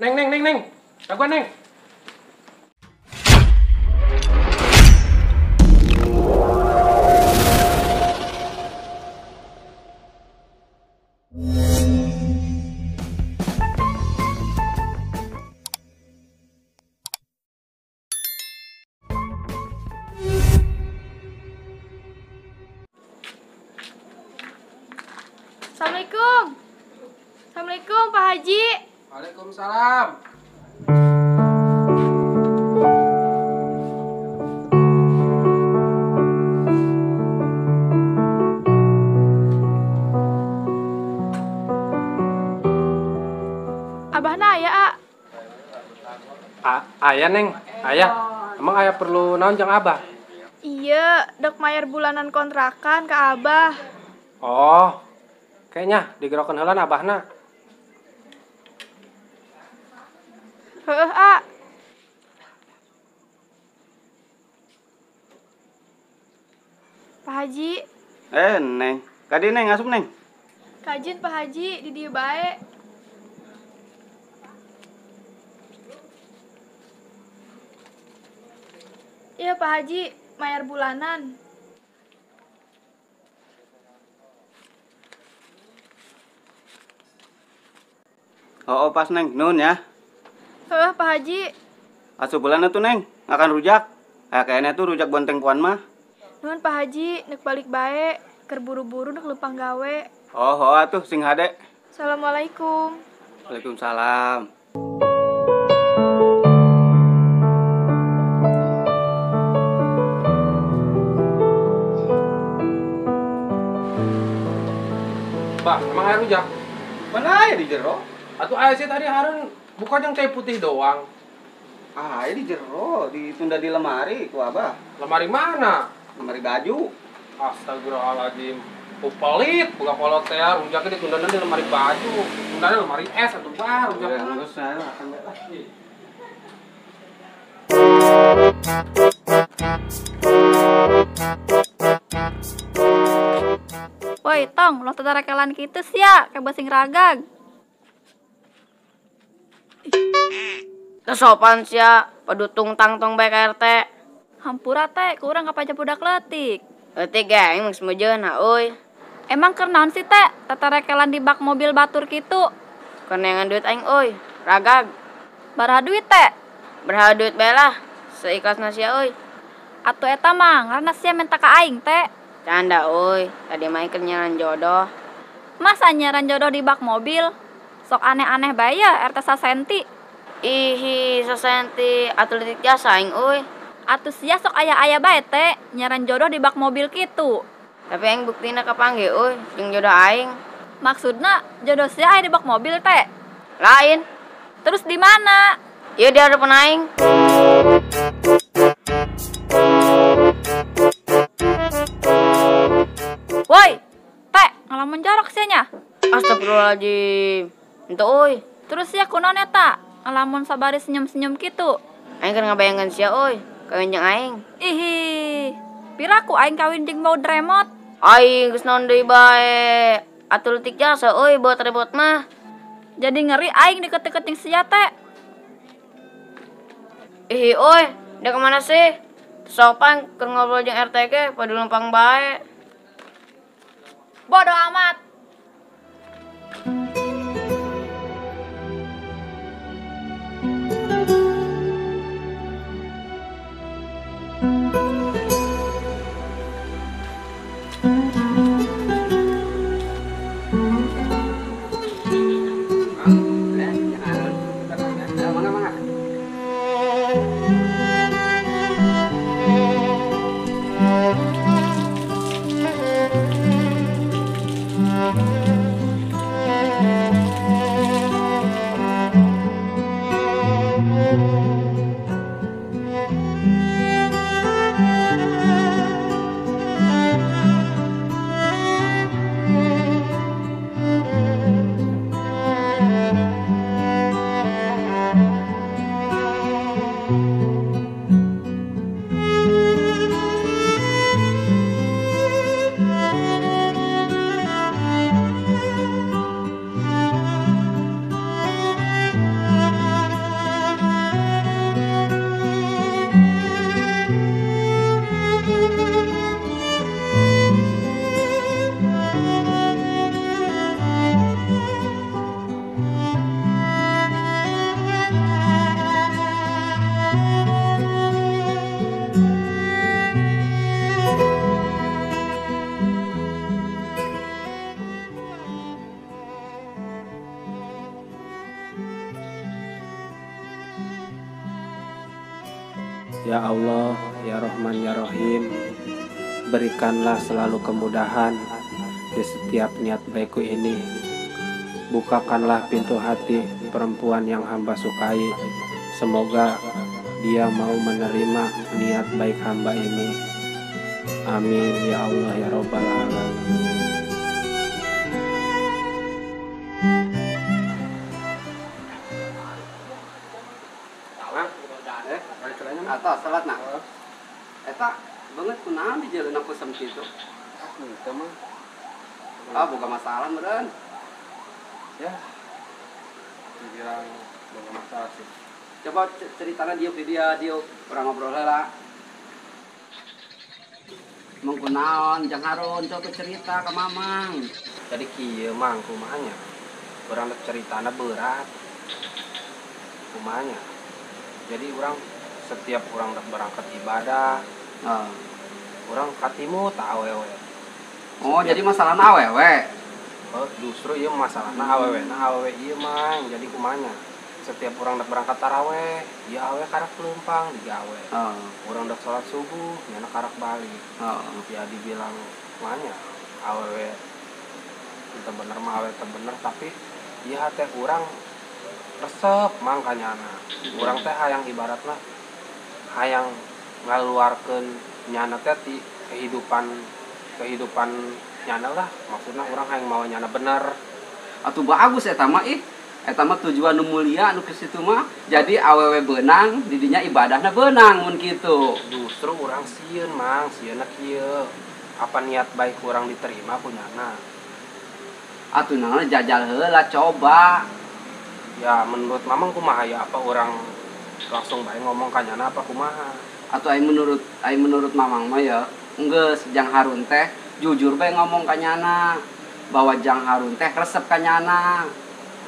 Neng. Taguan, Neng. Assalamualaikum. Assalamualaikum Pak Haji. Waalaikumsalam. Abahna aya, Ayah, Neng. Ayah. Emang ayah perlu naon jeung Abah? Iya, dek mayar bulanan kontrakan ke Abah. Oh. Kayaknya digerokeun heula na Abahna. Heueuh, A. Pak Haji, Neng. Kadi Neng, asup Neng. kajin Pak Haji di dieu bae. Iya Pak Haji, mayar bulanan. Oh, pas Neng, nun ya. Heueuh Pak Haji, Asup bulan tuh Neng, akan rujak. Kayaknya tuh rujak bonteng puan mah. nuhun Pak Haji, nek balik bae, keur buru-buru nek leumpang gawe. Oh, atuh sing hade. Assalamualaikum. Waalaikumsalam. Bah, emang ayah rujak? Mana ya di jero? Atuh ayah sih tadi harun bukan yang teh putih doang. Ya di jero, ditunda di lemari ku Abah. Lemari mana? Lemari baju. Astagfirullahaladzim. Pelit, buka kolot teh rujaknya ditunda di lemari baju. Tundanya lemari es atau bah rujaknya. Terus saya akan lah. Woi, tong, lo tatarekelan kitu sia, kayak basing ragag. Sopan sia, padutung tangtong bae ka RT. Hampura teh, kurang kapaja budak leutik. Leutik ge aing geus mejeuna euy. Emang keur naon sih teh, tatarekelan di bak mobil batur kitu? Konengan duit aing euy, ragag. Baraha duit teh? Berhala duit bae lah, seikhlasna sia euy. Atuh eta mah, ngaranna sia minta ka aing teh. Canda euy, tadi mah keur nyaran jodoh. Masa nyaran jodoh di bak mobil? Sok aneh-aneh bae ya, RT sasenti. Ihi, sasenti atletik jasa aing euy. Atuh sia sok aya-aya bae teh, nyaran jodoh di bak mobil kitu. Tapi aing buktina kapangge euy, jeung jodoh aing. Maksudna jodoh sia aya di bak mobil teh. Lain, Terus di mana? ieu di harapan aing. Woi, teh, ngalamun jorok sia nya. Astagfirullahaladzim. Ente euy, Terus sia kunaon eta? Ngalamun sabari senyum-senyum kitu. aing keur ngabayangkeun sia euy, kawin jeung aing. Ihi, piraku aing kawin jeung mau remote. Aing geus naon deui bae. Atletik jasa euy buat rebot mah. Jadi ngeri aing deket-deket jeung sia teh. Ih, oi, dia kemana sih? Sopan keur ngobrol jeung RT ge pada lempang bae. Bodoh amat. Ya Allah, ya Rahman, ya Rahim, berikanlah selalu kemudahan di setiap niat baikku ini. Bukakanlah pintu hati perempuan yang hamba sukai. Semoga dia mau menerima niat baik hamba ini. Amin ya Allah ya Rabbal Alamin. Atau salat nak. Eta banget kunaon di jalan aku sempit itu. Itu mah Bukan masalah meren. ya dibilang bukan masalah sih. Coba ceritanya dia orang ngobrol lah. Mengkunaon jang harun coba cerita ke mamang. Jadi kieu mang kumanya. Urang ceritana berat. Kumanya. Jadi orang setiap orang berangkat ibadah, orang katimu tak awewe. Oh, jadi masalah awewe. Oh, justru iya masalahna awewe. Nah awewe iya mang. Jadi kumanya. Setiap orang berangkat taraweh, dia awewe karak pelumpang digawe. Orang udah sholat subuh, nyana karak balik. Ya dibilang kumanya awewe itu bener mah awewe itu bener, tapi iya teh orang resep makanya orang teh hayang ibaratna hayang ngaluarkeun nyana teh ti kehidupan nyana lah, maksudnya orang hayang mau nyana bener. Atuh bagus eta mah eta mah tujuan nu mulia anu ke situ mah jadi awewe beunang didinya ibadahna beunang mun kitu. Justru orang sieun mang, sieunna kieu. Apa niat baik orang diterima ku nyana. Atuh naon jajal heula coba. Ya menurut mamang kumaha ya, apa orang langsung bae ngomong ka nyana apa kumaha. Atau ai menurut mamang mah ya geus jang harun teh jujur bae ngomong ka nyana bahwa jang harun teh resep ka nyana.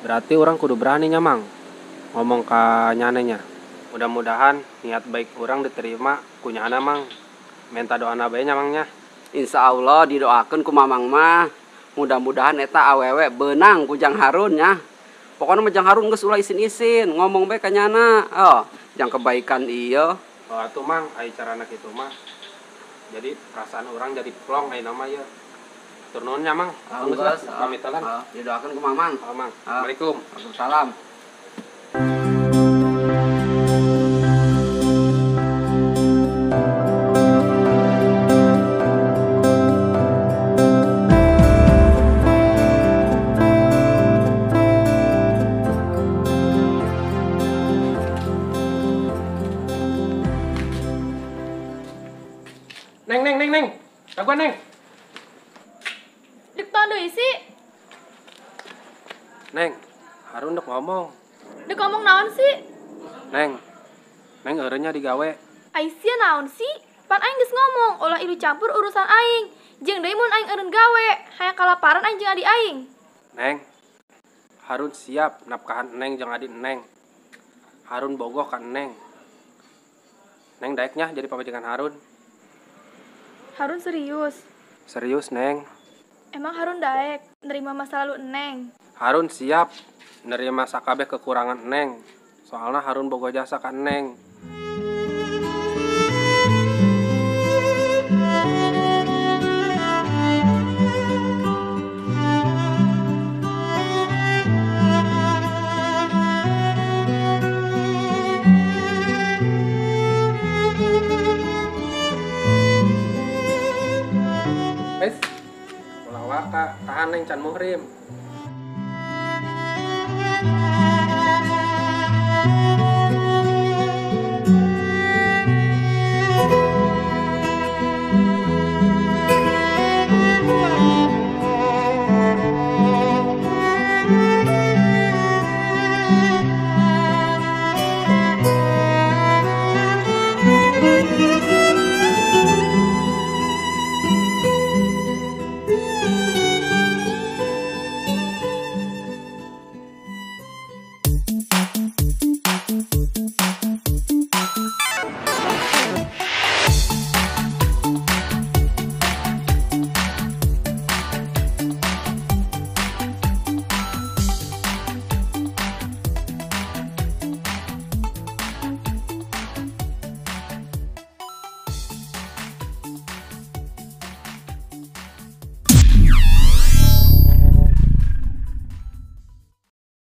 Berarti orang kudu berani nyamang ngomong ka nyananya. Mudah-mudahan niat baik orang diterima ku nyana mang. Minta doana bae nyamangnya. Insya Allah didoakeun ku mamang mah mudah-mudahan eta awewe beunang ku jang harun nya. Pokoknya mah jang harun geus ulah isin-isin ngomong bae ka nyana. Jang kebaikan ieu. Oh atuh mang ai carana kitu mah. Jadi perasaan orang jadi plong ai nama ya. Tur nuhun nya mang. Geus pamit talan. Didoakeun ku mamang. Mang. Assalamualaikum. Waalaikumsalam. Neng. Kaguan neng. Dek ton deui sih. Neng, Harun dek ngomong. Dek ngomong naon sih? Neng eureunya digawe. Aisyah naon sih? Pan aing geus ngomong, ulah ilu campur urusan aing. Jeung deui mun aing eureun gawe, hayang kalaparan aing jeung adi aing. Neng, Harun siap nafkahan Neng jeung adi Neng. Harun bogoh ka Neng. Neng daeknya jadi pamajikan Harun. Harun serius. Serius, Neng. Emang Harun daek nerima masa lalu Neng. Harun siap nerima sakabeh kekurangan Neng. Soalnya Harun bogoh jasa ka Neng. Tahan Neng can muhrim.